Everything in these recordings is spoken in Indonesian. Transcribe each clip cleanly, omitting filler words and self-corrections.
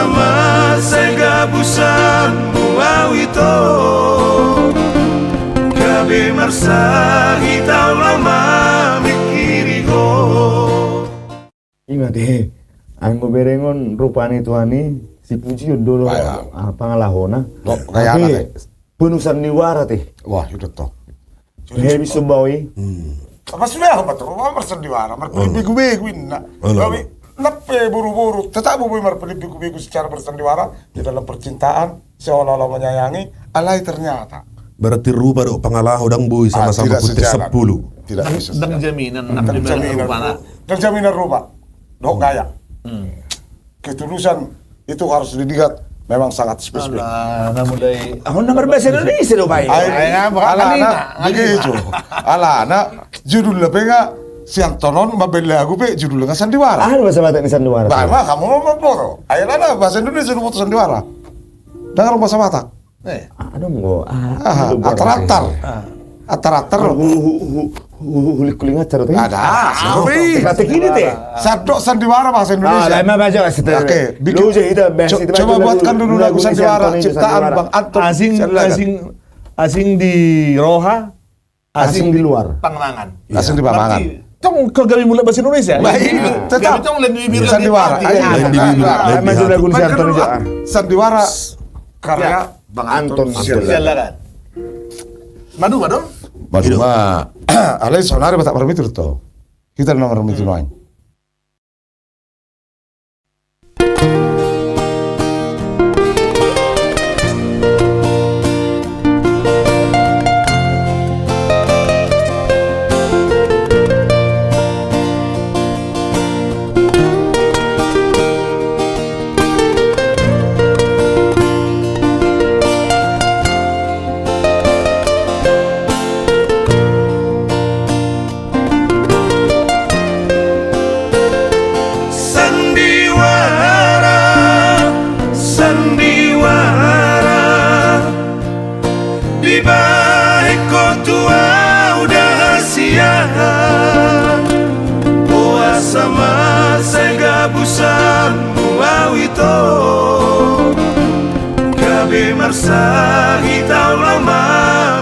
sama segabusan muawito gabe marsa hitau lama mikirigo. Ingat anggo berengon rupane tuhani si Puji dulu pangalahona. Kayak apa teh? Penusan niwara teh. Wah, itu toh. Hebi sumbawi. Apa sudah apa tuh? Apa bersendiwara? Merpelibigu-bigu nak. Tapi nape buru-buru? Tetap buru merpelibigu-bigu secara bersendiwara di dalam percintaan seolah-olah menyayangi. Alai ternyata. Berarti rupa do pangalah udang bui sama-sama putih 10. Tidak bisa. Dan jaminan nak diberi rupa. Dan jaminan rupa. Dok gaya. Ketulusan itu harus dilihat. Memang sangat spesifik. Namun dari Aku nomor bahasa Indonesia do baik. Alana begitu. Alana judul lepega siang tonon mabela aku pe judul dengan sandiwara. Bahasa mata ini sandiwara. Bah, kamu mau foto. Ayolah bahasa Indonesia foto sandiwara. Dengar bahasa mata. Aduh mau. Atar-atar. Hulik kulingat cara teh. Ada. Kata kini teh. Sadok sandiwara bahasa Indonesia. Emang baca kasih teh. Oke, coba buatkan dulu lagu sandiwara ciptaan Bang Anton. asing di Roha, Asing di luar. Pangangan. Asing di Pamangan. Tong kagami mulai bahasa Indonesia. Baik, tetap tong lain bibir sandiwara. Emang sudah guna Anton aja. Sandiwara karya Bang Anton. Silakan. Madu. Maduma, alai sonare batak permitir to. Kita nomor permitir noin. Marsa hitau lama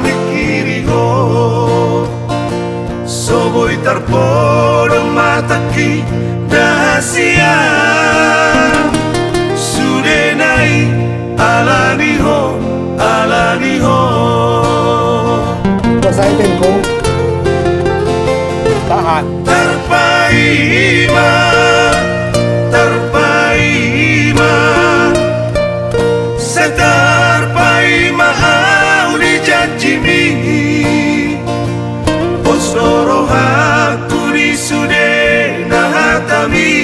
mikirigo soboy tarpodo mataki dahasia sudenai alaniho Pasai tempo. Tahan. terpaima seterpaima au dijanjimi osoro hakuri sude nahatami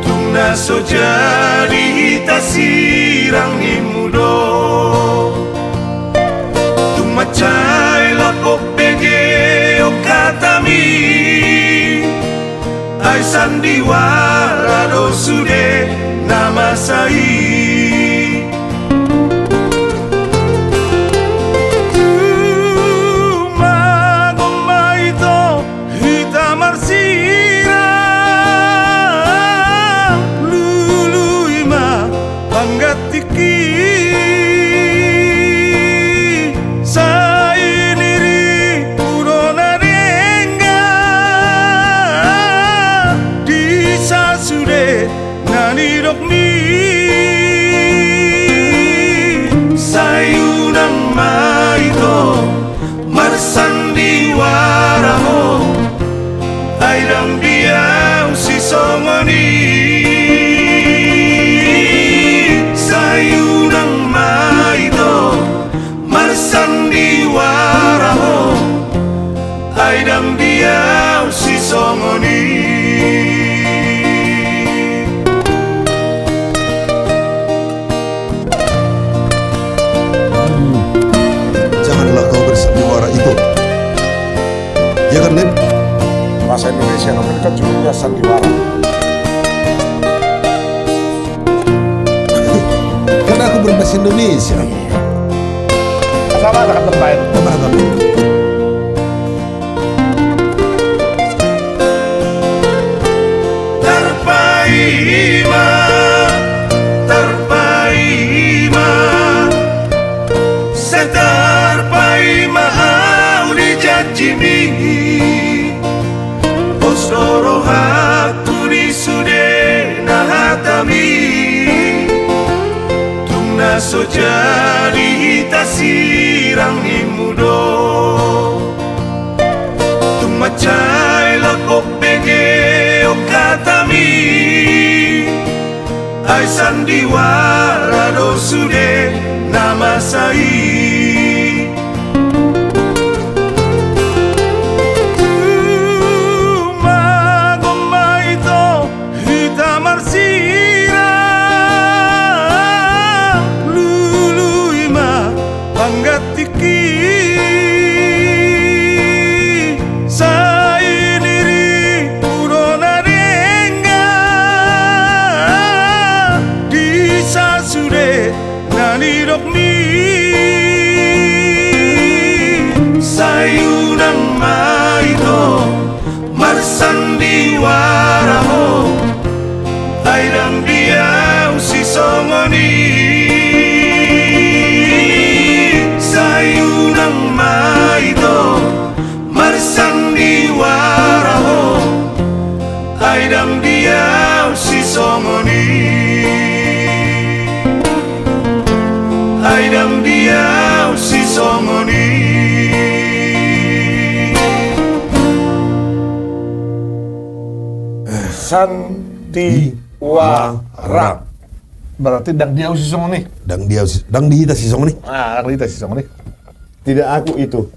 tungna so jadi tasirang himudo tumacai lapok bege okatami ai sandiwara do sude nama sai sandiwara mo ay dang diang si songoni sayunang maito marsandiwara mo ay dang diang si songoni. Janganlah kau bersandiwara itu. Ya kan, Lip? Bahasa Indonesia namanya kan judulnya sandiwara. Karena aku berbahasa Indonesia. Sama tak terbaik. Terpaima kami tung naso jadi tasirang himudo tung macai lapok bege o katami ay sandiwara do sude namasai sayunang maito marsandiwara mo ay nang diyaw si songoni sayunang maito marsandiwara mo ay nang diyaw si songoni ay nang diyaw si songoni Sandiwara. Berarti dang dia si song nih. Dang dihita si song nih. Ah, kita si song nih. Tidak aku itu.